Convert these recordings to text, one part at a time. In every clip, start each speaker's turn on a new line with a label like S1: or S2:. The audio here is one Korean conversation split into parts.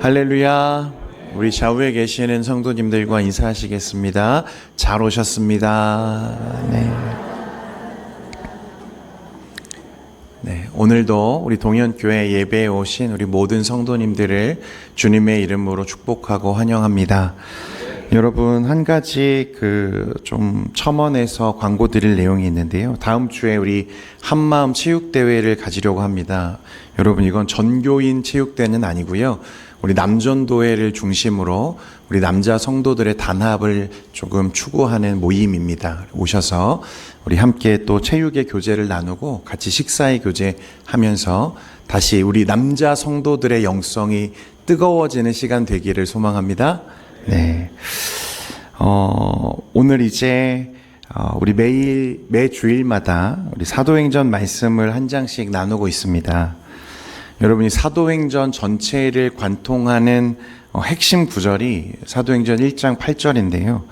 S1: 할렐루야. 우리 좌우에 계시는 성도님들과 인사하시겠습니다. 잘 오셨습니다. 네, 오늘도 우리 동현교회 예배에 오신 우리 모든 성도님들을 주님의 이름으로 축복하고 환영합니다. 여러분, 한 가지 좀 첨언해서 광고 드릴 내용이 있는데요. 다음 주에 우리 한마음 체육대회를 가지려고 합니다. 여러분, 이건 전교인 체육대회는 아니고요. 우리 남전도회를 중심으로 우리 남자 성도들의 단합을 조금 추구하는 모임입니다. 오셔서 우리 함께 또 체육의 교제를 나누고 같이 식사의 교제하면서 다시 우리 남자 성도들의 영성이 뜨거워지는 시간 되기를 소망합니다. 네. 오늘 이제 우리 매 주일마다 우리 사도행전 말씀을 한 장씩 나누고 있습니다. 여러분이 사도행전 전체를 관통하는 핵심 구절이 사도행전 1장 8절인데요.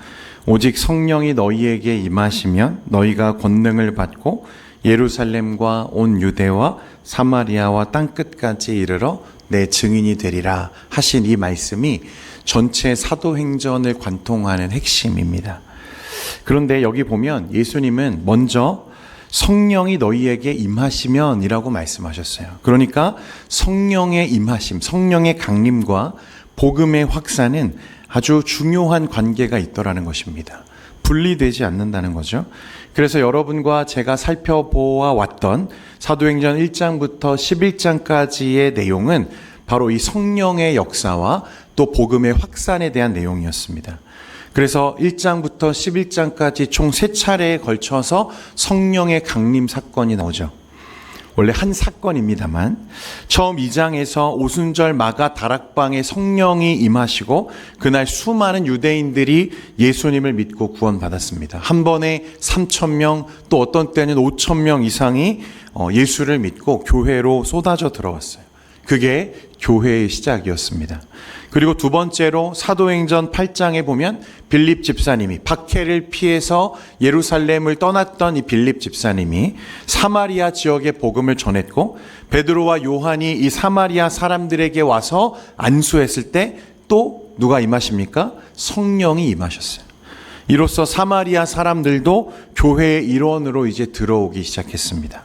S1: 오직 성령이 너희에게 임하시면 너희가 권능을 받고 예루살렘과 온 유대와 사마리아와 땅끝까지 이르러 내 증인이 되리라 하신 이 말씀이 전체 사도행전을 관통하는 핵심입니다. 그런데 여기 보면 예수님은 먼저 성령이 너희에게 임하시면 이라고 말씀하셨어요. 그러니까 성령의 임하심, 성령의 강림과 복음의 확산은 아주 중요한 관계가 있더라는 것입니다. 분리되지 않는다는 거죠. 그래서 여러분과 제가 살펴보아 왔던 사도행전 1장부터 11장까지의 내용은 바로 이 성령의 역사와 또 복음의 확산에 대한 내용이었습니다. 그래서 1장부터 11장까지 총 3차례에 걸쳐서 성령의 강림 사건이 나오죠. 원래 한 사건입니다만 처음 2장에서 오순절 마가 다락방에 성령이 임하시고 그날 수많은 유대인들이 예수님을 믿고 구원받았습니다. 한 번에 3,000명 또 어떤 때는 5,000명 이상이 예수를 믿고 교회로 쏟아져 들어왔어요. 그게 교회의 시작이었습니다. 그리고 두 번째로 사도행전 8장에 보면 빌립 집사님이 박해를 피해서 예루살렘을 떠났던 이 빌립 집사님이 사마리아 지역의 복음을 전했고 베드로와 요한이 이 사마리아 사람들에게 와서 안수했을 때 또 누가 임하십니까? 성령이 임하셨어요. 이로써 사마리아 사람들도 교회의 일원으로 이제 들어오기 시작했습니다.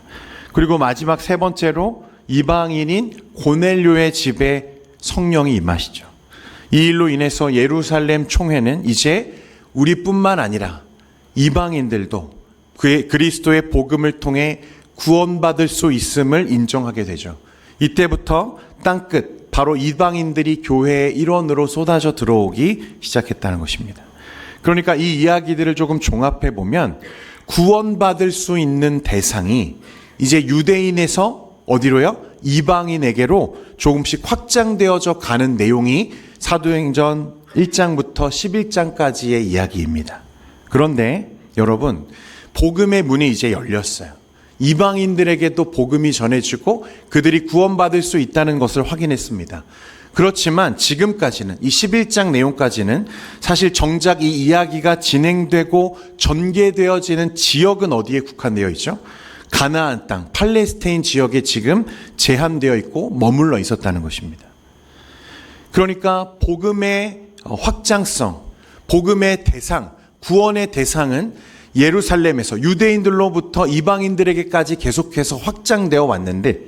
S1: 그리고 마지막 세 번째로 이방인인 고넬료의 집에 성령이 임하시죠. 이 일로 인해서 예루살렘 총회는 이제 우리뿐만 아니라 이방인들도 그리스도의 복음을 통해 구원받을 수 있음을 인정하게 되죠. 이때부터 땅끝 바로 이방인들이 교회의 일원으로 쏟아져 들어오기 시작했다는 것입니다. 그러니까 이 이야기들을 조금 종합해 보면 구원받을 수 있는 대상이 이제 유대인에서 어디로요? 이방인에게로 조금씩 확장되어져 가는 내용이 사도행전 1장부터 11장까지의 이야기입니다. 그런데 여러분, 복음의 문이 이제 열렸어요. 이방인들에게도 복음이 전해지고 그들이 구원받을 수 있다는 것을 확인했습니다. 그렇지만 지금까지는 이 11장 내용까지는 사실 정작 이 이야기가 진행되고 전개되어지는 지역은 어디에 국한되어 있죠? 가나안 땅, 팔레스타인 지역에 지금 제한되어 있고 머물러 있었다는 것입니다. 그러니까 복음의 확장성, 복음의 대상, 구원의 대상은 예루살렘에서 유대인들로부터 이방인들에게까지 계속해서 확장되어 왔는데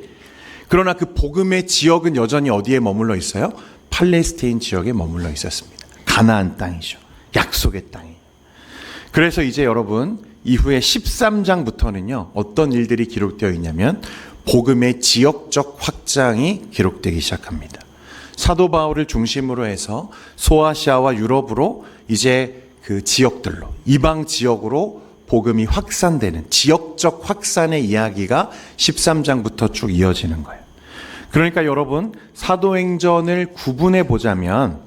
S1: 그러나 그 복음의 지역은 여전히 어디에 머물러 있어요? 팔레스타인 지역에 머물러 있었습니다. 가나안 땅이죠. 약속의 땅이에요. 그래서 이제 여러분 이후에 13장부터는요 어떤 일들이 기록되어 있냐면 복음의 지역적 확장이 기록되기 시작합니다. 사도 바울을 중심으로 해서 소아시아와 유럽으로 이제 그 지역들로 이방 지역으로 복음이 확산되는 지역적 확산의 이야기가 13장부터 쭉 이어지는 거예요. 그러니까 여러분 사도행전을 구분해 보자면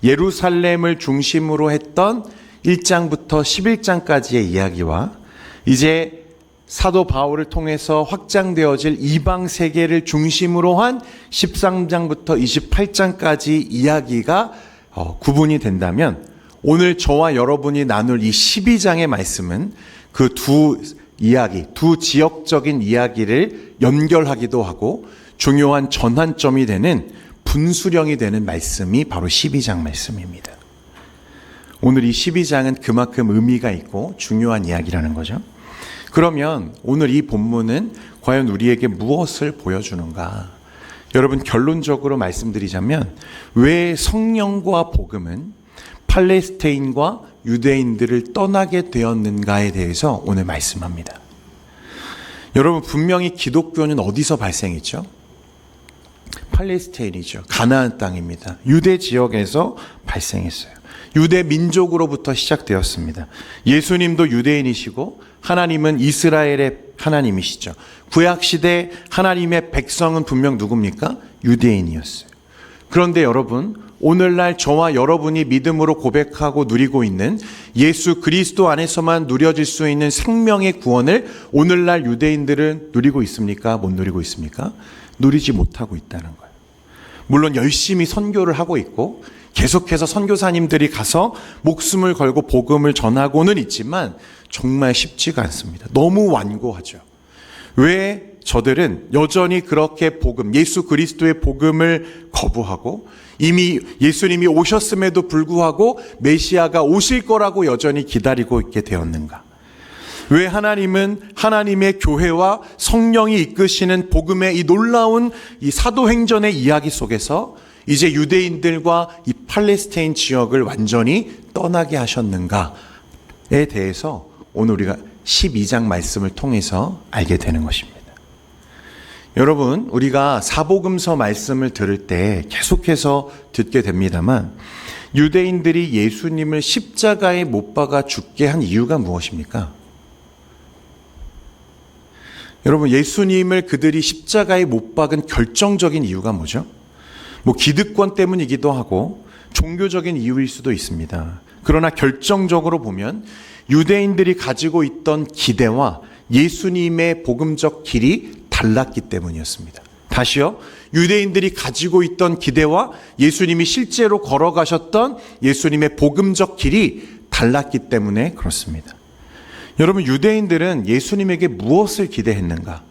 S1: 예루살렘을 중심으로 했던 1장부터 11장까지의 이야기와 이제 사도 바울을 통해서 확장되어질 이방 세계를 중심으로 한 13장부터 28장까지 이야기가 구분이 된다면 오늘 저와 여러분이 나눌 이 12장의 말씀은 그 두 이야기, 두 지역적인 이야기를 연결하기도 하고 중요한 전환점이 되는 분수령이 되는 말씀이 바로 12장 말씀입니다. 오늘 이 12장은 그만큼 의미가 있고 중요한 이야기라는 거죠. 그러면 오늘 이 본문은 과연 우리에게 무엇을 보여주는가? 여러분, 결론적으로 말씀드리자면 왜 성령과 복음은 팔레스타인과 유대인들을 떠나게 되었는가에 대해서 오늘 말씀합니다. 여러분, 분명히 기독교는 어디서 발생했죠? 팔레스타인이죠. 가나안 땅입니다. 유대 지역에서 발생했어요. 유대 민족으로부터 시작되었습니다. 예수님도 유대인이시고 하나님은 이스라엘의 하나님이시죠. 구약시대 하나님의 백성은 분명 누굽니까? 유대인이었어요. 그런데 여러분, 오늘날 저와 여러분이 믿음으로 고백하고 누리고 있는 예수 그리스도 안에서만 누려질 수 있는 생명의 구원을 오늘날 유대인들은 누리고 있습니까? 못 누리고 있습니까? 누리지 못하고 있다는 거예요. 물론 열심히 선교를 하고 있고 계속해서 선교사님들이 가서 목숨을 걸고 복음을 전하고는 있지만 정말 쉽지가 않습니다. 너무 완고하죠. 왜 저들은 여전히 그렇게 복음, 예수 그리스도의 복음을 거부하고 이미 예수님이 오셨음에도 불구하고 메시아가 오실 거라고 여전히 기다리고 있게 되었는가? 왜 하나님은 하나님의 교회와 성령이 이끄시는 복음의 이 놀라운 이 사도행전의 이야기 속에서 이제 유대인들과 이 팔레스타인 지역을 완전히 떠나게 하셨는가에 대해서 오늘 우리가 12장 말씀을 통해서 알게 되는 것입니다. 여러분, 우리가 사복음서 말씀을 들을 때 계속해서 듣게 됩니다만 유대인들이 예수님을 십자가에 못 박아 죽게 한 이유가 무엇입니까? 여러분, 예수님을 그들이 십자가에 못 박은 결정적인 이유가 뭐죠? 기득권 때문이기도 하고 종교적인 이유일 수도 있습니다. 그러나 결정적으로 보면 유대인들이 가지고 있던 기대와 예수님의 복음적 길이 달랐기 때문이었습니다. 다시요. 유대인들이 가지고 있던 기대와 예수님이 실제로 걸어가셨던 예수님의 복음적 길이 달랐기 때문에 그렇습니다. 여러분, 유대인들은 예수님에게 무엇을 기대했는가?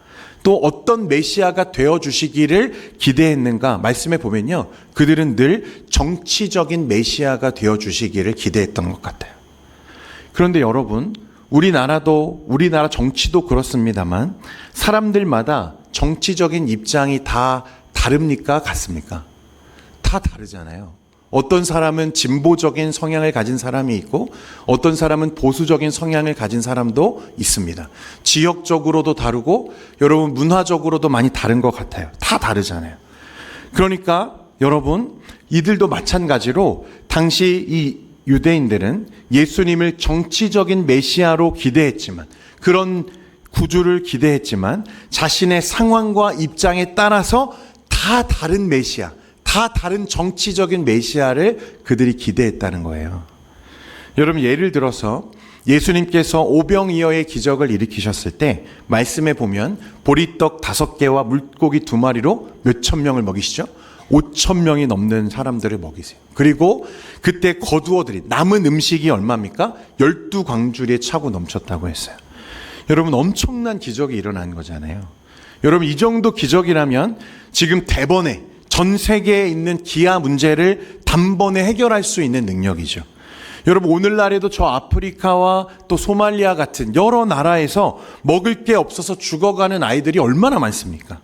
S1: 또 어떤 메시아가 되어주시기를 기대했는가? 말씀해 보면요, 그들은 늘 정치적인 메시아가 되어주시기를 기대했던 것 같아요. 그런데 여러분, 우리나라 정치도 그렇습니다만 사람들마다 정치적인 입장이 다 다릅니까? 같습니까? 다 다르잖아요. 어떤 사람은 진보적인 성향을 가진 사람이 있고 어떤 사람은 보수적인 성향을 가진 사람도 있습니다. 지역적으로도 다르고 여러분 문화적으로도 많이 다른 것 같아요. 다 다르잖아요. 그러니까 여러분, 이들도 마찬가지로 당시 이 유대인들은 예수님을 정치적인 메시아로 기대했지만, 그런 구주를 기대했지만 자신의 상황과 입장에 따라서 다 다른 메시아, 다 다른 정치적인 메시아를 그들이 기대했다는 거예요. 여러분, 예를 들어서 예수님께서 오병이어의 기적을 일으키셨을 때 말씀에 보면 보리떡 5개와 물고기 2마리로 몇천 명을 먹이시죠? 5천 명이 넘는 사람들을 먹이세요. 그리고 그때 거두어들이 남은 음식이 얼마입니까? 12광주리에 차고 넘쳤다고 했어요. 여러분, 엄청난 기적이 일어난 거잖아요. 여러분, 이 정도 기적이라면 지금 대번에 전 세계에 있는 기아 문제를 단번에 해결할 수 있는 능력이죠. 여러분, 오늘날에도 저 아프리카와 또 소말리아 같은 여러 나라에서 먹을 게 없어서 죽어가는 아이들이 얼마나 많습니까?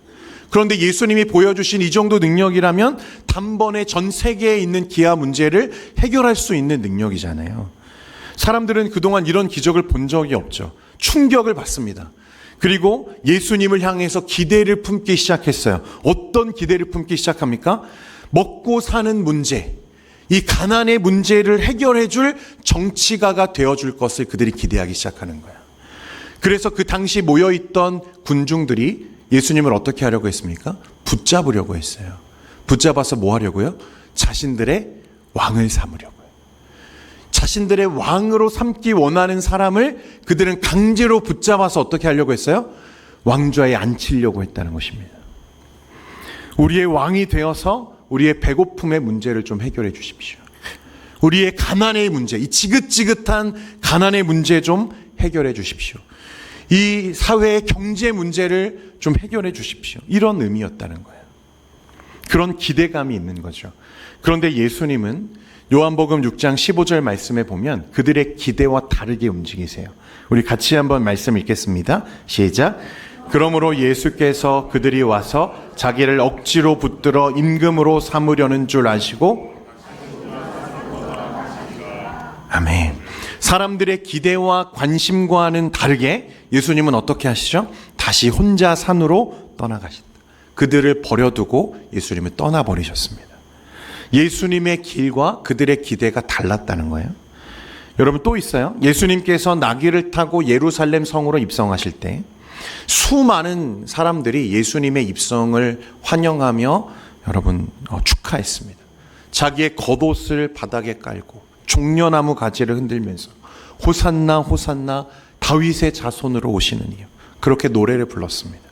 S1: 그런데 예수님이 보여주신 이 정도 능력이라면 단번에 전 세계에 있는 기아 문제를 해결할 수 있는 능력이잖아요. 사람들은 그동안 이런 기적을 본 적이 없죠. 충격을 받습니다. 그리고 예수님을 향해서 기대를 품기 시작했어요. 어떤 기대를 품기 시작합니까? 먹고 사는 문제, 이 가난의 문제를 해결해 줄 정치가가 되어줄 것을 그들이 기대하기 시작하는 거예요. 그래서 그 당시 모여있던 군중들이 예수님을 어떻게 하려고 했습니까? 붙잡으려고 했어요. 붙잡아서 뭐 하려고요? 자신들의 왕을 삼으려고요. 자신들의 왕으로 삼기 원하는 사람을 그들은 강제로 붙잡아서 어떻게 하려고 했어요? 왕좌에 앉히려고 했다는 것입니다. 우리의 왕이 되어서 우리의 배고픔의 문제를 좀 해결해 주십시오. 우리의 가난의 문제, 이 지긋지긋한 가난의 문제 좀 해결해 주십시오. 이 사회의 경제 문제를 좀 해결해 주십시오. 이런 의미였다는 거예요. 그런 기대감이 있는 거죠. 그런데 예수님은 요한복음 6장 15절 말씀에 보면 그들의 기대와 다르게 움직이세요. 우리 같이 한번 말씀 읽겠습니다. 시작. 그러므로 예수께서 그들이 와서 자기를 억지로 붙들어 임금으로 삼으려는 줄 아시고, 아멘. 사람들의 기대와 관심과는 다르게 예수님은 어떻게 하시죠? 다시 혼자 산으로 떠나가신다. 그들을 버려두고 예수님은 떠나버리셨습니다. 예수님의 길과 그들의 기대가 달랐다는 거예요. 여러분, 또 있어요. 예수님께서 나귀를 타고 예루살렘 성으로 입성하실 때 수많은 사람들이 예수님의 입성을 환영하며 축하했습니다. 자기의 겉옷을 바닥에 깔고 종려나무 가지를 흔들면서 호산나 호산나 다윗의 자손으로 오시는 이요, 그렇게 노래를 불렀습니다.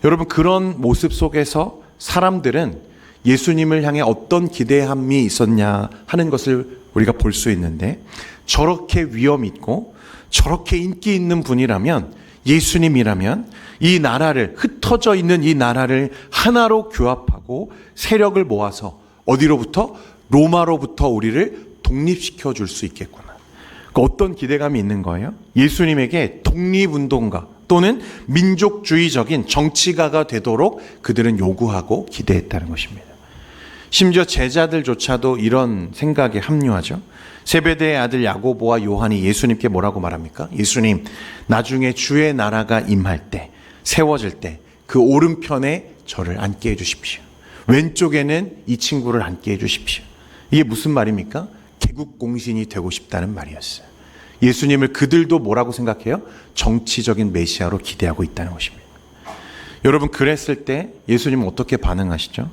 S1: 여러분, 그런 모습 속에서 사람들은 예수님을 향해 어떤 기대함이 있었냐 하는 것을 우리가 볼 수 있는데, 저렇게 위엄 있고 저렇게 인기 있는 분이라면, 예수님이라면 이 나라를, 흩어져 있는 이 나라를 하나로 교합하고 세력을 모아서 어디로부터? 로마로부터 우리를 독립시켜 줄 수 있겠구나. 어떤 기대감이 있는 거예요? 예수님에게 독립운동가 또는 민족주의적인 정치가가 되도록 그들은 요구하고 기대했다는 것입니다. 심지어 제자들조차도 이런 생각에 합류하죠. 세베대의 아들 야고보와 요한이 예수님께 뭐라고 말합니까? 예수님, 나중에 주의 나라가 임할 때, 세워질 때 그 오른편에 저를 앉게 해주십시오. 왼쪽에는 이 친구를 앉게 해주십시오. 이게 무슨 말입니까? 개국공신이 되고 싶다는 말이었어요. 예수님을 그들도 뭐라고 생각해요? 정치적인 메시아로 기대하고 있다는 것입니다. 여러분, 그랬을 때 예수님은 어떻게 반응하시죠?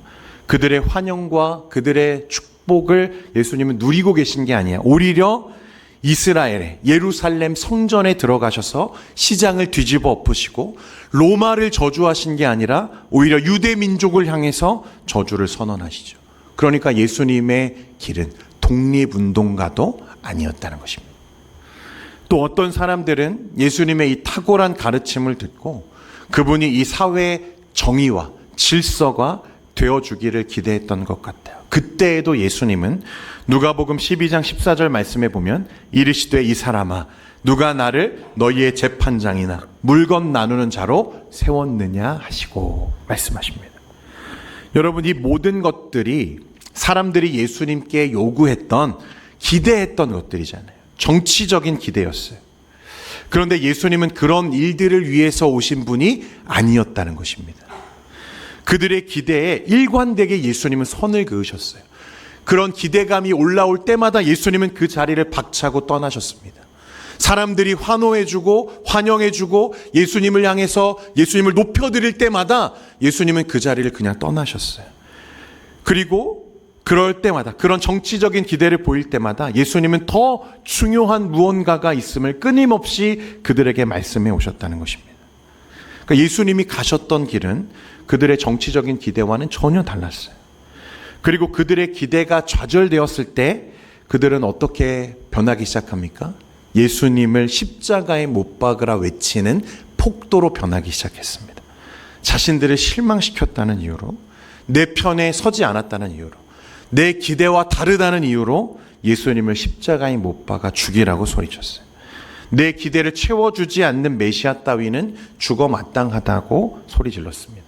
S1: 그들의 환영과 그들의 축복을 예수님은 누리고 계신 게 아니에요. 오히려 이스라엘에, 예루살렘 성전에 들어가셔서 시장을 뒤집어 엎으시고 로마를 저주하신 게 아니라 오히려 유대 민족을 향해서 저주를 선언하시죠. 그러니까 예수님의 길은 독립운동가도 아니었다는 것입니다. 또 어떤 사람들은 예수님의 이 탁월한 가르침을 듣고 그분이 이 사회의 정의와 질서가 되어주기를 기대했던 것 같아요. 그때에도 예수님은 누가복음 12장 14절 말씀에 보면 이르시되 이 사람아, 누가 나를 너희의 재판장이나 물건 나누는 자로 세웠느냐 하시고 말씀하십니다. 여러분, 이 모든 것들이 사람들이 예수님께 요구했던, 기대했던 것들이잖아요. 정치적인 기대였어요. 그런데 예수님은 그런 일들을 위해서 오신 분이 아니었다는 것입니다. 그들의 기대에 일관되게 예수님은 선을 그으셨어요. 그런 기대감이 올라올 때마다 예수님은 그 자리를 박차고 떠나셨습니다. 사람들이 환호해주고 환영해주고 예수님을 향해서 예수님을 높여드릴 때마다 예수님은 그 자리를 그냥 떠나셨어요. 그리고 그럴 때마다, 그런 정치적인 기대를 보일 때마다 예수님은 더 중요한 무언가가 있음을 끊임없이 그들에게 말씀해 오셨다는 것입니다. 그러니까 예수님이 가셨던 길은 그들의 정치적인 기대와는 전혀 달랐어요. 그리고 그들의 기대가 좌절되었을 때 그들은 어떻게 변하기 시작합니까? 예수님을 십자가에 못 박으라 외치는 폭도로 변하기 시작했습니다. 자신들을 실망시켰다는 이유로, 내 편에 서지 않았다는 이유로, 내 기대와 다르다는 이유로 예수님을 십자가에 못 박아 죽이라고 소리쳤어요. 내 기대를 채워주지 않는 메시아 따위는 죽어 마땅하다고 소리 질렀습니다.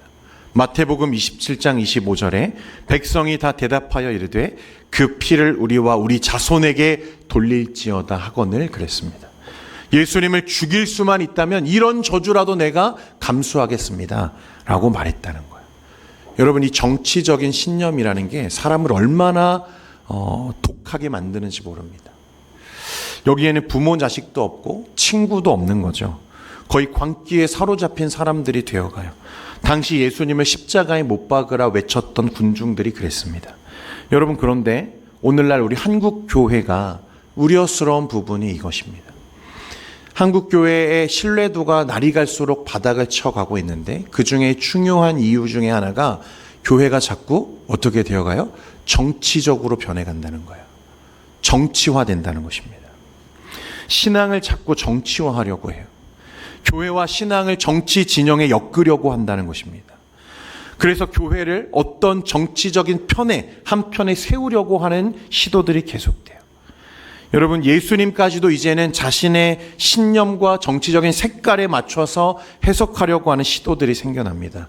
S1: 마태복음 27장 25절에 백성이 다 대답하여 이르되 그 피를 우리와 우리 자손에게 돌릴지어다 하거늘 그랬습니다. 예수님을 죽일 수만 있다면 이런 저주라도 내가 감수하겠습니다 라고 말했다는 거예요. 여러분, 이 정치적인 신념이라는 게 사람을 얼마나 독하게 만드는지 모릅니다. 여기에는 부모 자식도 없고 친구도 없는 거죠. 거의 광기에 사로잡힌 사람들이 되어가요. 당시 예수님을 십자가에 못 박으라 외쳤던 군중들이 그랬습니다. 여러분, 그런데 오늘날 우리 한국 교회가 우려스러운 부분이 이것입니다. 한국 교회의 신뢰도가 날이 갈수록 바닥을 쳐가고 있는데 그 중에 중요한 이유 중에 하나가 교회가 자꾸 어떻게 되어가요? 정치적으로 변해간다는 거예요. 정치화된다는 것입니다. 신앙을 자꾸 정치화하려고 해요. 교회와 신앙을 정치 진영에 엮으려고 한다는 것입니다. 그래서 교회를 어떤 정치적인 한편에 세우려고 하는 시도들이 계속돼요. 여러분, 예수님까지도 이제는 자신의 신념과 정치적인 색깔에 맞춰서 해석하려고 하는 시도들이 생겨납니다.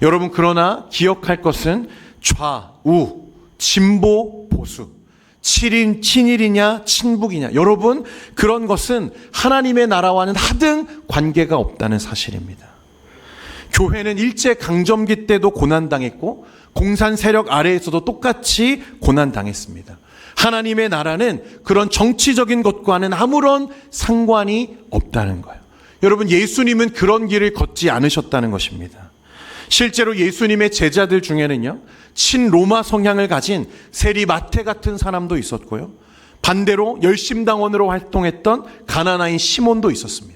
S1: 여러분, 그러나 기억할 것은 좌우, 진보, 보수, 친일이냐 친북이냐, 여러분, 그런 것은 하나님의 나라와는 하등 관계가 없다는 사실입니다. 교회는 일제강점기 때도 고난당했고 공산 세력 아래에서도 똑같이 고난당했습니다. 하나님의 나라는 그런 정치적인 것과는 아무런 상관이 없다는 거예요. 여러분, 예수님은 그런 길을 걷지 않으셨다는 것입니다. 실제로 예수님의 제자들 중에는요, 친로마 성향을 가진 세리 마태 같은 사람도 있었고요, 반대로 열심당원으로 활동했던 가나나인 시몬도 있었습니다.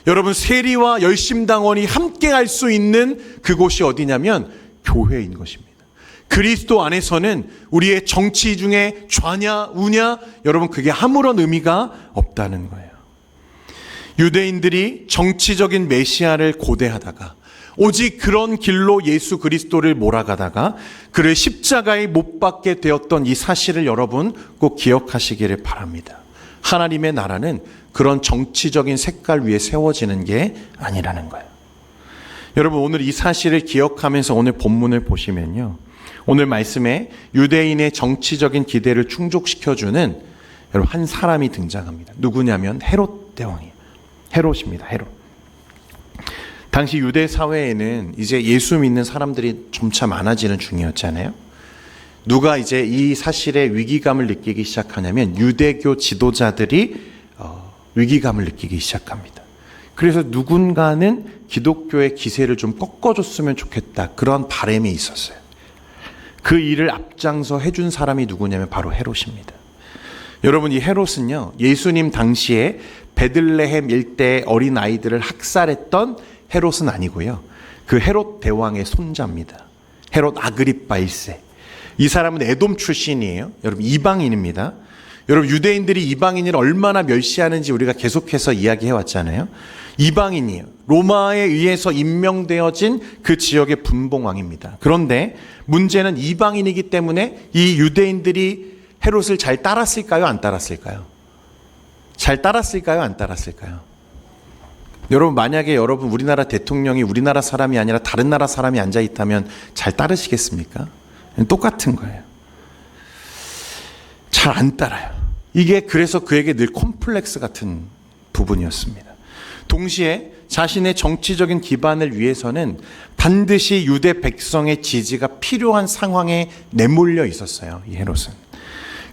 S1: 여러분, 세리와 열심당원이 함께 할 수 있는 그곳이 어디냐면 교회인 것입니다. 그리스도 안에서는 우리의 정치 중에 좌냐 우냐, 여러분, 그게 아무런 의미가 없다는 거예요. 유대인들이 정치적인 메시아를 고대하다가 오직 그런 길로 예수 그리스도를 몰아가다가 그를 십자가에 못 박게 되었던 이 사실을 여러분 꼭 기억하시기를 바랍니다. 하나님의 나라는 그런 정치적인 색깔 위에 세워지는 게 아니라는 거예요. 여러분, 오늘 이 사실을 기억하면서 오늘 본문을 보시면요, 오늘 말씀에 유대인의 정치적인 기대를 충족시켜주는 여러분 한 사람이 등장합니다. 누구냐면 헤롯 대왕이에요. 헤롯입니다. 헤롯. 당시 유대 사회에는 이제 예수 믿는 사람들이 점차 많아지는 중이었잖아요. 누가 이제 이 사실에 위기감을 느끼기 시작하냐면 유대교 지도자들이 위기감을 느끼기 시작합니다. 그래서 누군가는 기독교의 기세를 좀 꺾어줬으면 좋겠다, 그런 바람이 있었어요. 그 일을 앞장서 해준 사람이 누구냐면 바로 헤롯입니다. 여러분, 이 헤롯은요, 예수님 당시에 베들레헴 일대의 어린 아이들을 학살했던 헤롯은 아니고요, 그 헤롯 대왕의 손자입니다. 헤롯 아그리파 1세. 이 사람은 에돔 출신이에요. 여러분, 이방인입니다. 여러분, 유대인들이 이방인을 얼마나 멸시하는지 우리가 계속해서 이야기해 왔잖아요. 이방인이에요. 로마에 의해서 임명되어진 그 지역의 분봉왕입니다. 그런데 문제는 이방인이기 때문에 이 유대인들이 헤롯을 잘 따랐을까요? 안 따랐을까요? 잘 따랐을까요? 안 따랐을까요? 여러분, 만약에 여러분 우리나라 대통령이 우리나라 사람이 아니라 다른 나라 사람이 앉아 있다면 잘 따르시겠습니까? 똑같은 거예요. 잘 안 따라요. 이게 그래서 그에게 늘 콤플렉스 같은 부분이었습니다. 동시에 자신의 정치적인 기반을 위해서는 반드시 유대 백성의 지지가 필요한 상황에 내몰려 있었어요, 이 헤롯은.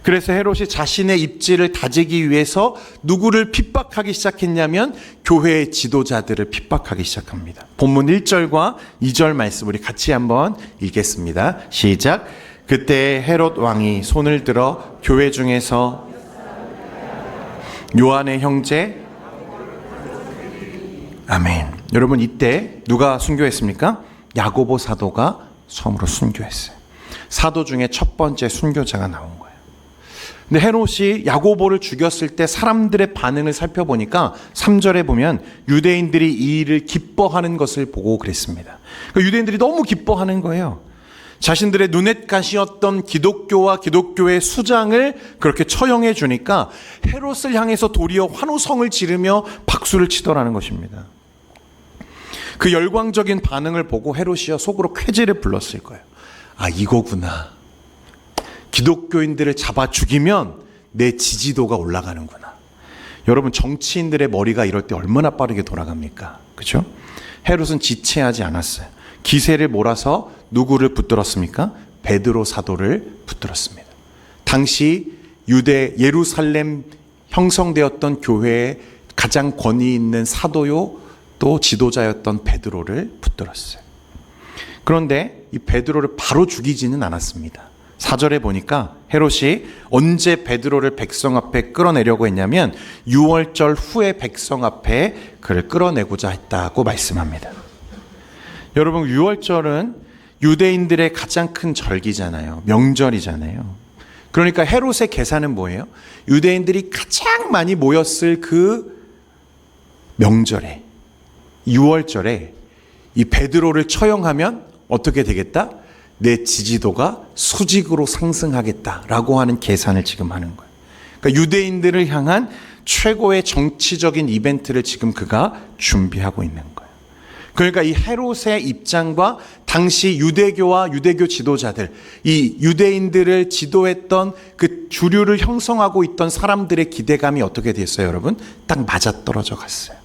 S1: 그래서 헤롯이 자신의 입지를 다지기 위해서 누구를 핍박하기 시작했냐면 교회의 지도자들을 핍박하기 시작합니다. 본문 1절과 2절 말씀 우리 같이 한번 읽겠습니다. 시작. 그때 헤롯 왕이 손을 들어 교회 중에서 요한의 형제, 아멘. 여러분, 이때 누가 순교했습니까? 야고보 사도가 처음으로 순교했어요. 사도 중에 첫 번째 순교자가 나온 거예요. 근데 헤롯이 야고보를 죽였을 때 사람들의 반응을 살펴보니까 3절에 보면 유대인들이 이 일을 기뻐하는 것을 보고 그랬습니다. 유대인들이 너무 기뻐하는 거예요. 자신들의 눈엣가시였던 기독교와 기독교의 수장을 그렇게 처형해 주니까 헤롯을 향해서 도리어 환호성을 지르며 박수를 치더라는 것입니다. 그 열광적인 반응을 보고 헤롯이요 속으로 쾌재를 불렀을 거예요. 아, 이거구나. 기독교인들을 잡아 죽이면 내 지지도가 올라가는구나. 여러분, 정치인들의 머리가 이럴 때 얼마나 빠르게 돌아갑니까? 그렇죠? 헤롯은 지체하지 않았어요. 기세를 몰아서 누구를 붙들었습니까? 베드로 사도를 붙들었습니다. 당시 유대 예루살렘 형성되었던 교회의 가장 권위 있는 사도요 또 지도자였던 베드로를 붙들었어요. 그런데 이 베드로를 바로 죽이지는 않았습니다. 4절에 보니까 헤롯이 언제 베드로를 백성 앞에 끌어내려고 했냐면 6월절 후에 백성 앞에 그를 끌어내고자 했다고 말씀합니다. 여러분, 6월절은 유대인들의 가장 큰 절기잖아요. 명절이잖아요. 그러니까 헤롯의 계산은 뭐예요? 유대인들이 가장 많이 모였을 그 명절에, 6월절에 이 베드로를 처형하면 어떻게 되겠다? 내 지지도가 수직으로 상승하겠다라고 하는 계산을 지금 하는 거예요. 그러니까 유대인들을 향한 최고의 정치적인 이벤트를 지금 그가 준비하고 있는 거예요. 그러니까 이 헤롯의 입장과 당시 유대교와 유대교 지도자들, 이 유대인들을 지도했던 그 주류를 형성하고 있던 사람들의 기대감이 어떻게 됐어요, 여러분? 딱 맞아떨어져 갔어요.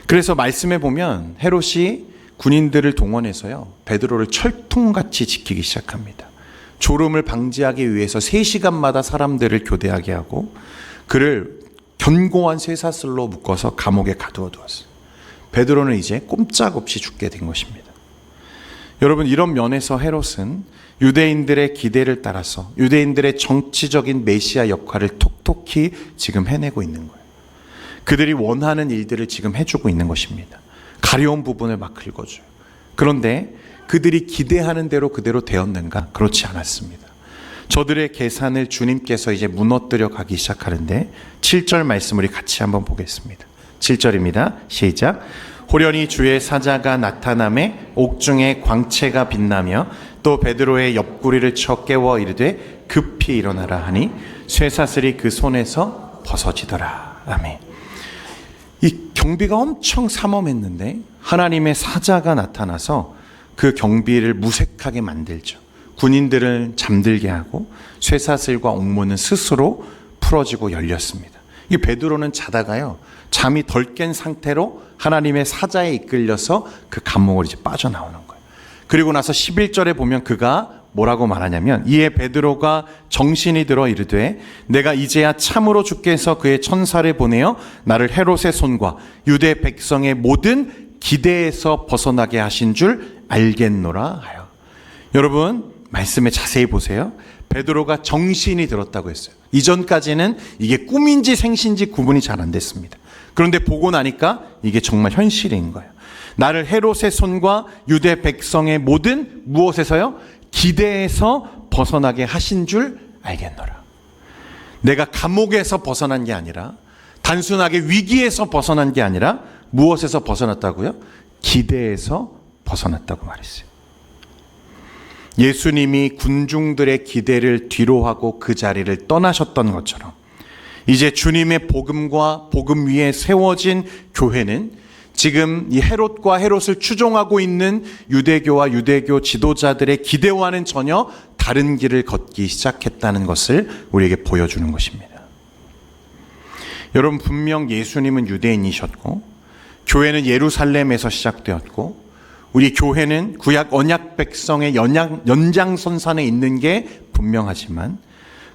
S1: 그래서 말씀해 보면 헤롯이 군인들을 동원해서요, 베드로를 철통같이 지키기 시작합니다. 졸음을 방지하기 위해서 3시간마다 사람들을 교대하게 하고 그를 견고한 쇠사슬로 묶어서 감옥에 가두어 두었어요. 베드로는 이제 꼼짝없이 죽게 된 것입니다. 여러분, 이런 면에서 헤롯은 유대인들의 기대를 따라서 유대인들의 정치적인 메시아 역할을 톡톡히 지금 해내고 있는 거예요. 그들이 원하는 일들을 지금 해주고 있는 것입니다. 가려운 부분을 막 긁어줘요. 그런데 그들이 기대하는 대로 그대로 되었는가? 그렇지 않았습니다. 저들의 계산을 주님께서 이제 무너뜨려 가기 시작하는데 7절 말씀 우리 같이 한번 보겠습니다. 7절입니다. 시작. 호련히 주의 사자가 나타남에 옥중에 광채가 빛나며 또 베드로의 옆구리를 쳐 깨워 이르되 급히 일어나라 하니 쇠사슬이 그 손에서 벗어지더라. 아멘. 이 경비가 엄청 삼엄했는데 하나님의 사자가 나타나서 그 경비를 무색하게 만들죠. 군인들을 잠들게 하고 쇠사슬과 옥문은 스스로 풀어지고 열렸습니다. 이 베드로는 자다가요, 잠이 덜 깬 상태로 하나님의 사자에 이끌려서 그 감옥을 이제 빠져나오는 거예요. 그리고 나서 11절에 보면 그가 뭐라고 말하냐면 이에 베드로가 정신이 들어 이르되 내가 이제야 참으로 주께서 그의 천사를 보내어 나를 헤롯의 손과 유대 백성의 모든 기대에서 벗어나게 하신 줄 알겠노라 하여. 여러분, 말씀에 자세히 보세요. 베드로가 정신이 들었다고 했어요. 이전까지는 이게 꿈인지 생신지 구분이 잘 안 됐습니다. 그런데 보고 나니까 이게 정말 현실인 거예요. 나를 헤롯의 손과 유대 백성의 모든 무엇에서요? 기대에서 벗어나게 하신 줄 알겠노라. 내가 감옥에서 벗어난 게 아니라 단순하게 위기에서 벗어난 게 아니라 무엇에서 벗어났다고요? 기대에서 벗어났다고 말했어요. 예수님이 군중들의 기대를 뒤로하고 그 자리를 떠나셨던 것처럼 이제 주님의 복음과 복음 위에 세워진 교회는 지금 이 헤롯과 헤롯을 추종하고 있는 유대교와 유대교 지도자들의 기대와는 전혀 다른 길을 걷기 시작했다는 것을 우리에게 보여주는 것입니다. 여러분, 분명 예수님은 유대인이셨고 교회는 예루살렘에서 시작되었고 우리 교회는 구약 언약 백성의 연장선상에 있는 게 분명하지만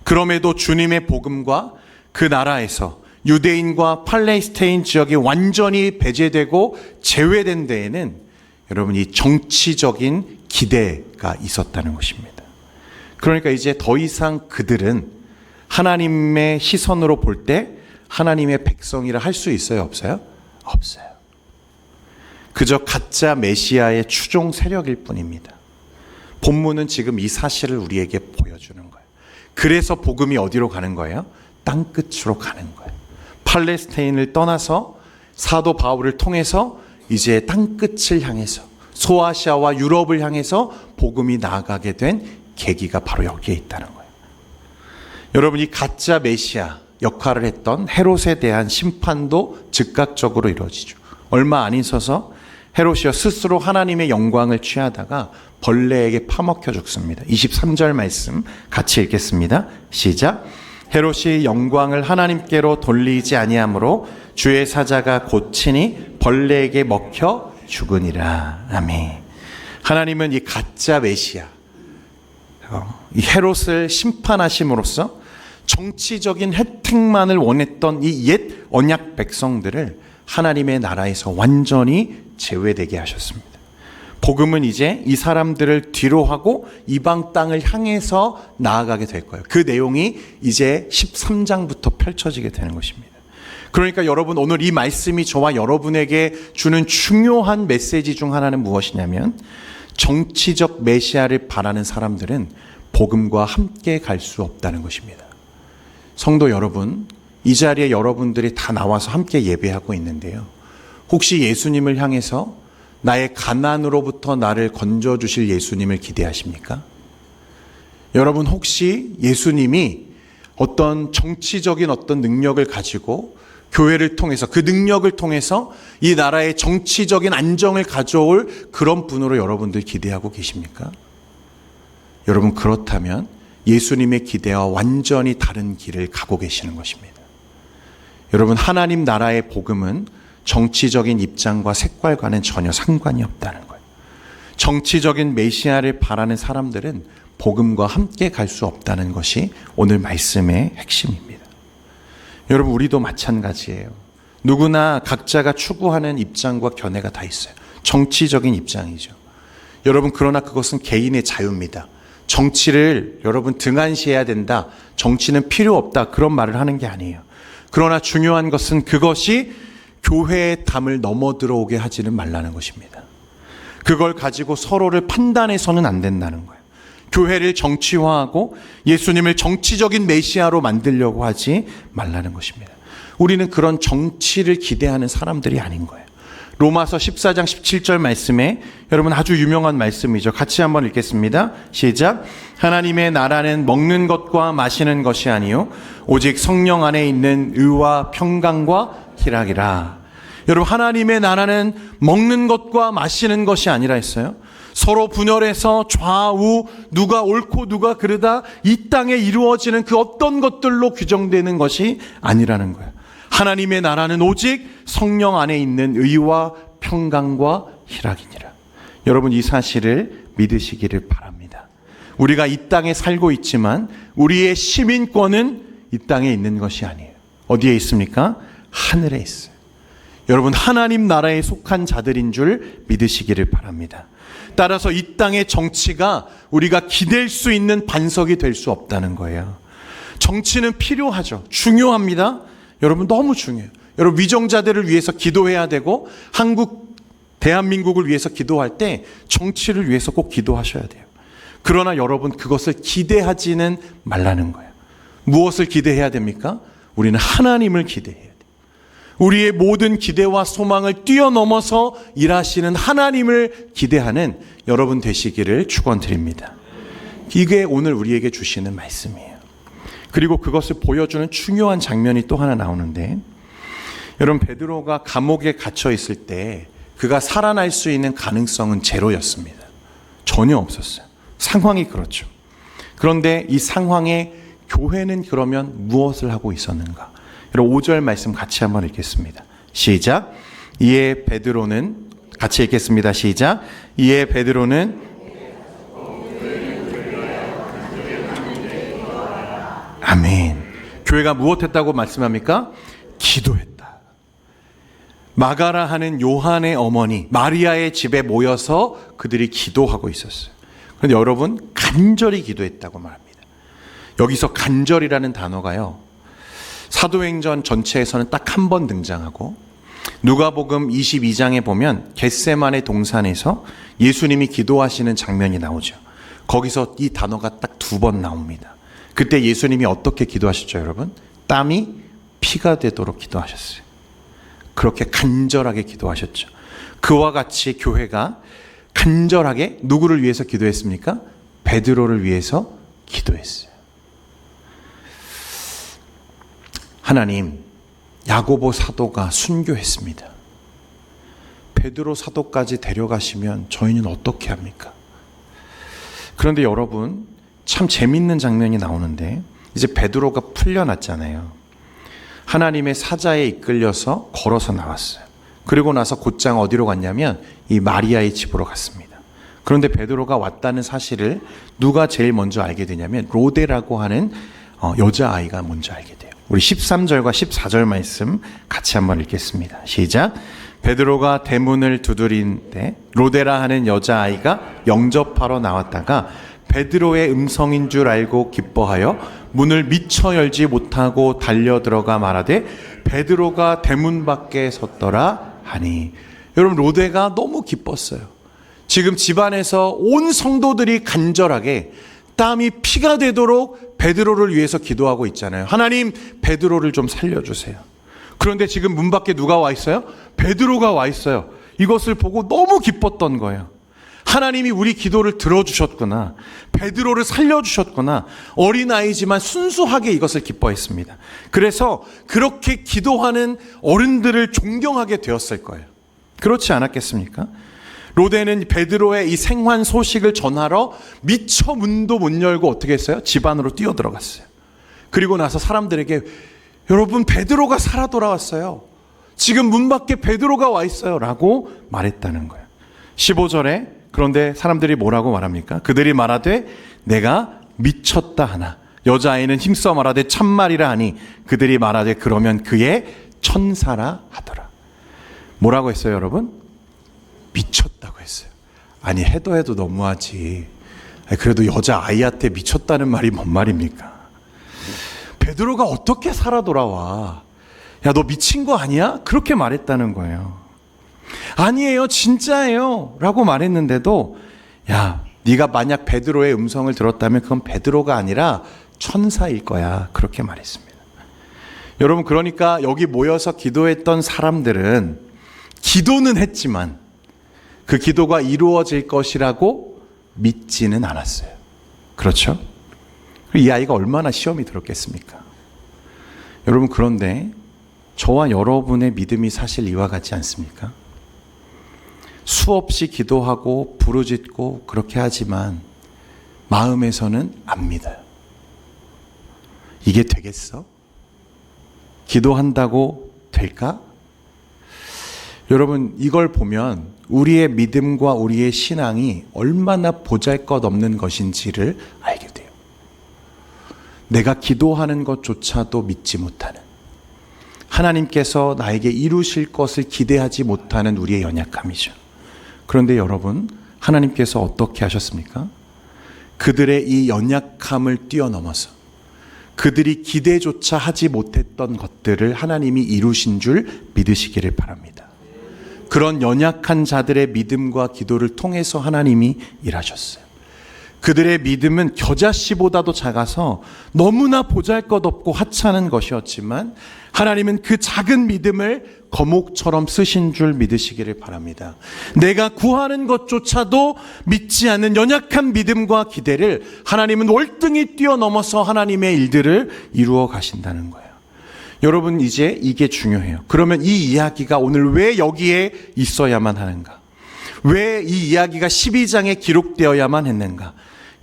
S1: 그럼에도 주님의 복음과 그 나라에서 유대인과 팔레스타인 지역이 완전히 배제되고 제외된 데에는 여러분 이 정치적인 기대가 있었다는 것입니다. 그러니까 이제 더 이상 그들은 하나님의 시선으로 볼 때 하나님의 백성이라 할 수 있어요? 없어요? 없어요. 그저 가짜 메시아의 추종 세력일 뿐입니다. 본문은 지금 이 사실을 우리에게 보여주는 거예요. 그래서 복음이 어디로 가는 거예요? 땅끝으로 가는 거예요. 팔레스타인을 떠나서 사도 바울을 통해서 이제 땅끝을 향해서 소아시아와 유럽을 향해서 복음이 나아가게 된 계기가 바로 여기에 있다는 거예요. 여러분, 이 가짜 메시아 역할을 했던 헤롯에 대한 심판도 즉각적으로 이루어지죠. 얼마 안 있어서 헤롯이요 스스로 하나님의 영광을 취하다가 벌레에게 파먹혀 죽습니다. 23절 말씀 같이 읽겠습니다. 시작. 헤롯이 영광을 하나님께로 돌리지 아니하므로 주의 사자가 고치니 벌레에게 먹혀 죽으니라. 아멘. 하나님은 이 가짜 메시아, 이 헤롯을 심판하심으로써 정치적인 혜택만을 원했던 이 옛 언약 백성들을 하나님의 나라에서 완전히 제외되게 하셨습니다. 복음은 이제 이 사람들을 뒤로하고 이방 땅을 향해서 나아가게 될 거예요. 그 내용이 이제 13장부터 펼쳐지게 되는 것입니다. 그러니까 여러분, 오늘 이 말씀이 저와 여러분에게 주는 중요한 메시지 중 하나는 무엇이냐면 정치적 메시아를 바라는 사람들은 복음과 함께 갈 수 없다는 것입니다. 성도 여러분, 이 자리에 여러분들이 다 나와서 함께 예배하고 있는데요. 혹시 예수님을 향해서 나의 가난으로부터 나를 건져주실 예수님을 기대하십니까? 여러분, 혹시 예수님이 어떤 정치적인 어떤 능력을 가지고 교회를 통해서, 그 능력을 통해서 이 나라의 정치적인 안정을 가져올 그런 분으로 여러분들 기대하고 계십니까? 여러분, 그렇다면 예수님의 기대와 완전히 다른 길을 가고 계시는 것입니다. 여러분, 하나님 나라의 복음은 정치적인 입장과 색깔과는 전혀 상관이 없다는 거예요. 정치적인 메시아를 바라는 사람들은 복음과 함께 갈 수 없다는 것이 오늘 말씀의 핵심입니다. 여러분, 우리도 마찬가지예요. 누구나 각자가 추구하는 입장과 견해가 다 있어요. 정치적인 입장이죠. 여러분, 그러나 그것은 개인의 자유입니다. 정치를 여러분 등한시해야 된다, 정치는 필요 없다, 그런 말을 하는 게 아니에요. 그러나 중요한 것은 그것이 교회의 담을 넘어 들어오게 하지는 말라는 것입니다. 그걸 가지고 서로를 판단해서는 안 된다는 거예요. 교회를 정치화하고 예수님을 정치적인 메시아로 만들려고 하지 말라는 것입니다. 우리는 그런 정치를 기대하는 사람들이 아닌 거예요. 로마서 14장 17절 말씀에 여러분 아주 유명한 말씀이죠. 같이 한번 읽겠습니다. 시작. 하나님의 나라는 먹는 것과 마시는 것이 아니요 오직 성령 안에 있는 의와 평강과 희락이라. 여러분, 하나님의 나라는 먹는 것과 마시는 것이 아니라 했어요. 서로 분열해서 좌우 누가 옳고 누가 그르다 이 땅에 이루어지는 그 어떤 것들로 규정되는 것이 아니라는 거예요. 하나님의 나라는 오직 성령 안에 있는 의와 평강과 희락이니라. 여러분, 이 사실을 믿으시기를 바랍니다. 우리가 이 땅에 살고 있지만 우리의 시민권은 이 땅에 있는 것이 아니에요. 어디에 있습니까? 하늘에 있어요. 여러분, 하나님 나라에 속한 자들인 줄 믿으시기를 바랍니다. 따라서 이 땅의 정치가 우리가 기댈 수 있는 반석이 될 수 없다는 거예요. 정치는 필요하죠. 중요합니다. 여러분, 너무 중요해요. 여러분, 위정자들을 위해서 기도해야 되고 대한민국을 위해서 기도할 때 정치를 위해서 꼭 기도하셔야 돼요. 그러나 여러분, 그것을 기대하지는 말라는 거예요. 무엇을 기대해야 됩니까? 우리는 하나님을 기대해야 돼요. 우리의 모든 기대와 소망을 뛰어넘어서 일하시는 하나님을 기대하는 여러분 되시기를 축원드립니다. 이게 오늘 우리에게 주시는 말씀이에요. 그리고 그것을 보여주는 중요한 장면이 또 하나 나오는데, 여러분, 베드로가 감옥에 갇혀 있을 때 그가 살아날 수 있는 가능성은 제로였습니다. 전혀 없었어요. 상황이 그렇죠. 그런데 이 상황에 교회는 그러면 무엇을 하고 있었는가? 여러분, 5절 말씀 같이 한번 읽겠습니다. 시작. 이에 베드로는, 같이 읽겠습니다. 시작. 이에 베드로는 아멘. 교회가 무엇했다고 말씀합니까? 기도했다. 마가라 하는 요한의 어머니 마리아의 집에 모여서 그들이 기도하고 있었어요. 그런데 여러분, 간절히 기도했다고 말합니다. 여기서 간절이라는 단어가요, 사도행전 전체에서는 딱 한 번 등장하고 누가복음 22장에 보면 겟세마네 동산에서 예수님이 기도하시는 장면이 나오죠. 거기서 이 단어가 딱 2번 나옵니다. 그때 예수님이 어떻게 기도하셨죠, 여러분? 땀이 피가 되도록 기도하셨어요. 그렇게 간절하게 기도하셨죠. 그와 같이 교회가 간절하게 누구를 위해서 기도했습니까? 베드로를 위해서 기도했어요. 하나님, 야고보 사도가 순교했습니다. 베드로 사도까지 데려가시면 저희는 어떻게 합니까? 그런데 여러분, 참 재밌는 장면이 나오는데, 이제 베드로가 풀려났잖아요. 하나님의 사자에 이끌려서 걸어서 나왔어요. 그리고 나서 곧장 어디로 갔냐면 이 마리아의 집으로 갔습니다. 그런데 베드로가 왔다는 사실을 누가 제일 먼저 알게 되냐면 로데라고 하는 여자아이가 먼저 알게 돼요. 우리 13절과 14절 말씀 같이 한번 읽겠습니다. 시작. 베드로가 대문을 두드리는데 로데라 하는 여자아이가 영접하러 나왔다가 베드로의 음성인 줄 알고 기뻐하여 문을 미처 열지 못하고 달려 들어가 말하되 베드로가 대문 밖에 섰더라 하니. 여러분, 로데가 너무 기뻤어요. 지금 집안에서 온 성도들이 간절하게 땀이 피가 되도록 베드로를 위해서 기도하고 있잖아요. 하나님, 베드로를 좀 살려주세요. 그런데 지금 문 밖에 누가 와 있어요? 베드로가 와 있어요. 이것을 보고 너무 기뻤던 거예요. 하나님이 우리 기도를 들어주셨구나. 베드로를 살려주셨구나. 어린아이지만 순수하게 이것을 기뻐했습니다. 그래서 그렇게 기도하는 어른들을 존경하게 되었을 거예요. 그렇지 않았겠습니까? 로데는 베드로의 이 생환 소식을 전하러 미처 문도 못 열고 어떻게 했어요? 집 안으로 뛰어들어갔어요. 그리고 나서 사람들에게 여러분 베드로가 살아 돌아왔어요. 지금 문 밖에 베드로가 와 있어요. 라고 말했다는 거예요. 15절에 그런데 사람들이 뭐라고 말합니까? 그들이 말하되 내가 미쳤다 하나 여자아이는 힘써 말하되 참말이라 하니 그들이 말하되 그러면 그의 천사라 하더라. 뭐라고 했어요 여러분? 미쳤다고 했어요. 아니 해도 너무하지. 그래도 여자아이한테 미쳤다는 말이 뭔 말입니까? 베드로가 어떻게 살아 돌아와? 야, 너 미친 거 아니야? 그렇게 말했다는 거예요. 아니에요, 진짜예요 라고 말했는데도 야, 네가 만약 베드로의 음성을 들었다면 그건 베드로가 아니라 천사일 거야. 그렇게 말했습니다. 여러분, 그러니까 여기 모여서 기도했던 사람들은 기도는 했지만 그 기도가 이루어질 것이라고 믿지는 않았어요. 그렇죠? 이 아이가 얼마나 시험이 들었겠습니까? 여러분, 그런데 저와 여러분의 믿음이 사실 이와 같지 않습니까? 수없이 기도하고 부르짖고 그렇게 하지만 마음에서는 안 믿어요. 이게 되겠어? 기도한다고 될까? 여러분, 이걸 보면 우리의 믿음과 우리의 신앙이 얼마나 보잘것없는 것인지를 알게 돼요. 내가 기도하는 것조차도 믿지 못하는, 하나님께서 나에게 이루실 것을 기대하지 못하는 우리의 연약함이죠. 그런데 여러분, 하나님께서 어떻게 하셨습니까? 그들의 이 연약함을 뛰어넘어서 그들이 기대조차 하지 못했던 것들을 하나님이 이루신 줄 믿으시기를 바랍니다. 그런 연약한 자들의 믿음과 기도를 통해서 하나님이 일하셨어요. 그들의 믿음은 겨자씨보다도 작아서 너무나 보잘것없고 하찮은 것이었지만 하나님은 그 작은 믿음을 거목처럼 쓰신 줄 믿으시기를 바랍니다. 내가 구하는 것조차도 믿지 않는 연약한 믿음과 기대를 하나님은 월등히 뛰어넘어서 하나님의 일들을 이루어 가신다는 거예요. 여러분, 이제 이게 중요해요. 그러면 이 이야기가 오늘 왜 여기에 있어야만 하는가? 왜 이 이야기가 12장에 기록되어야만 했는가?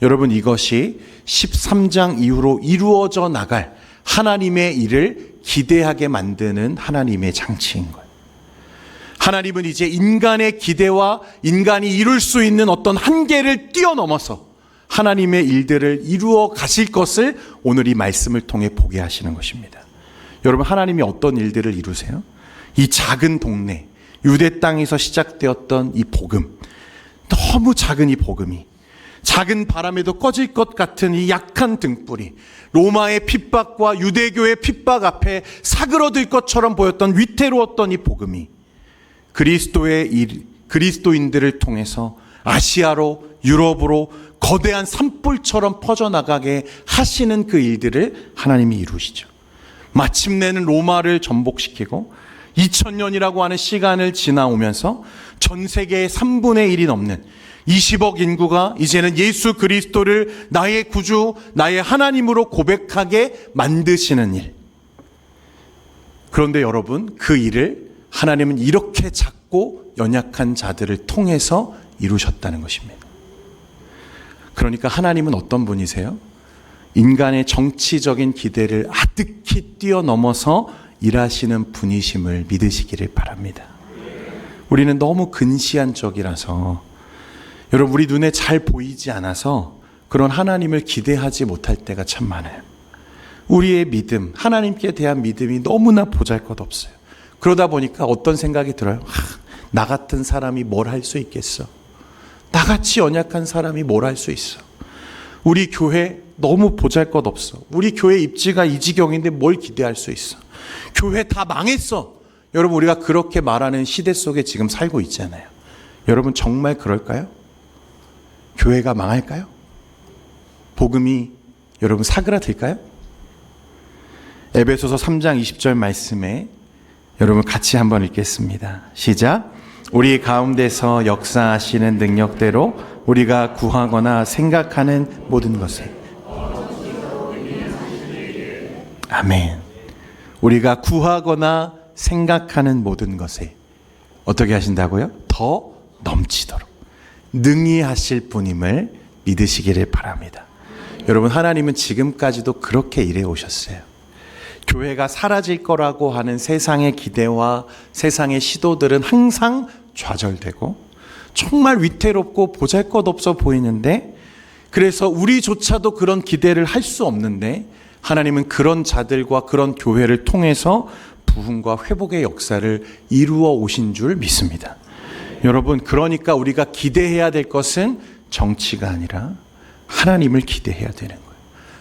S1: 여러분, 이것이 13장 이후로 이루어져 나갈 하나님의 일을 기대하게 만드는 하나님의 장치인 거예요. 하나님은 이제 인간의 기대와 인간이 이룰 수 있는 어떤 한계를 뛰어넘어서 하나님의 일들을 이루어 가실 것을 오늘 이 말씀을 통해 보게 하시는 것입니다. 여러분, 하나님이 어떤 일들을 이루세요? 이 작은 동네, 유대 땅에서 시작되었던 이 복음, 너무 작은 이 복음이 작은 바람에도 꺼질 것 같은 이 약한 등불이 로마의 핍박과 유대교의 핍박 앞에 사그러들 것처럼 보였던 위태로웠던 이 복음이 그리스도인들을 통해서 아시아로, 유럽으로 거대한 산불처럼 퍼져나가게 하시는 그 일들을 하나님이 이루시죠. 마침내는 로마를 전복시키고 2000년이라고 하는 시간을 지나오면서 전 세계의 3분의 1이 넘는 20억 인구가 이제는 예수 그리스도를 나의 구주, 나의 하나님으로 고백하게 만드시는 일. 그런데 여러분, 그 일을 하나님은 이렇게 작고 연약한 자들을 통해서 이루셨다는 것입니다. 그러니까 하나님은 어떤 분이세요? 인간의 정치적인 기대를 아득히 뛰어넘어서 일하시는 분이심을 믿으시기를 바랍니다. 우리는 너무 근시한 쪽이라서, 여러분, 우리 눈에 잘 보이지 않아서 그런 하나님을 기대하지 못할 때가 참 많아요. 우리의 믿음, 하나님께 대한 믿음이 너무나 보잘것없어요. 그러다 보니까 어떤 생각이 들어요? 나 같은 사람이 뭘 할 수 있겠어? 나같이 연약한 사람이 뭘 할 수 있어? 우리 교회 너무 보잘것없어. 우리 교회 입지가 이 지경인데 뭘 기대할 수 있어? 교회 다 망했어. 여러분, 우리가 그렇게 말하는 시대 속에 지금 살고 있잖아요. 여러분, 정말 그럴까요? 교회가 망할까요? 복음이 여러분 사그라들까요? 에베소서 3장 20절 말씀에 여러분 같이 한번 읽겠습니다. 시작. 우리 가운데서 역사하시는 능력대로 우리가 구하거나 생각하는 모든 것에 아멘. 우리가 구하거나 생각하는 모든 것에 어떻게 하신다고요? 더 넘치도록 능히 하실 분임을 믿으시기를 바랍니다. 여러분, 하나님은 지금까지도 그렇게 일해 오셨어요. 교회가 사라질 거라고 하는 세상의 기대와 세상의 시도들은 항상 좌절되고 정말 위태롭고 보잘것없어 보이는데, 그래서 우리조차도 그런 기대를 할 수 없는데 하나님은 그런 자들과 그런 교회를 통해서 부흥과 회복의 역사를 이루어 오신 줄 믿습니다. 여러분, 그러니까 우리가 기대해야 될 것은 정치가 아니라 하나님을 기대해야 되는 거예요.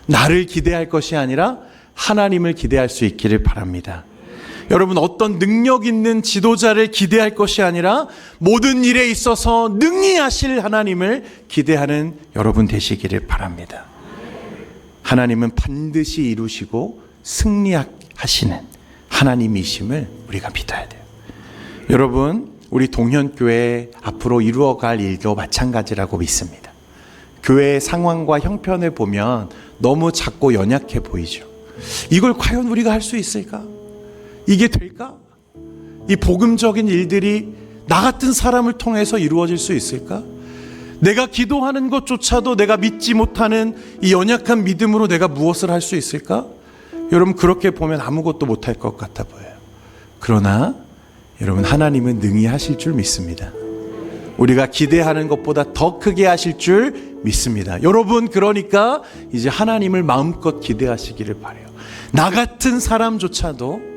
S1: 나를 기대할 것이 아니라 하나님을 기대할 수 있기를 바랍니다. 여러분, 어떤 능력 있는 지도자를 기대할 것이 아니라 모든 일에 있어서 능히 하실 하나님을 기대하는 여러분 되시기를 바랍니다. 하나님은 반드시 이루시고 승리하시는 하나님이심을 우리가 믿어야 돼요. 여러분, 우리 동현교회 앞으로 이루어갈 일도 마찬가지라고 믿습니다. 교회의 상황과 형편을 보면 너무 작고 연약해 보이죠. 이걸 과연 우리가 할 수 있을까? 이게 될까? 이 복음적인 일들이 나 같은 사람을 통해서 이루어질 수 있을까? 내가 기도하는 것조차도 내가 믿지 못하는 이 연약한 믿음으로 내가 무엇을 할 수 있을까? 여러분, 그렇게 보면 아무것도 못할 것 같아 보여요. 그러나 여러분, 하나님은 능히 하실 줄 믿습니다. 우리가 기대하는 것보다 더 크게 하실 줄 믿습니다. 여러분, 그러니까 이제 하나님을 마음껏 기대하시기를 바라요. 나 같은 사람조차도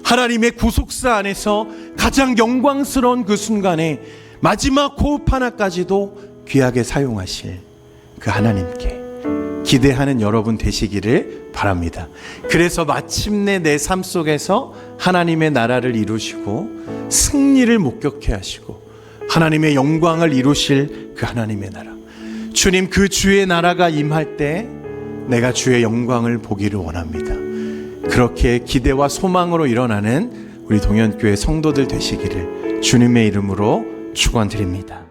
S1: 하나님의 구속사 안에서 가장 영광스러운 그 순간에 마지막 호흡 하나까지도 귀하게 사용하실 그 하나님께 기대하는 여러분 되시기를 바랍니다. 그래서 마침내 내 삶 속에서 하나님의 나라를 이루시고 승리를 목격해 하시고 하나님의 영광을 이루실 그 하나님의 나라, 주님, 그 주의 나라가 임할 때 내가 주의 영광을 보기를 원합니다. 그렇게 기대와 소망으로 일어나는 우리 동현교회 성도들 되시기를 주님의 이름으로 축원드립니다.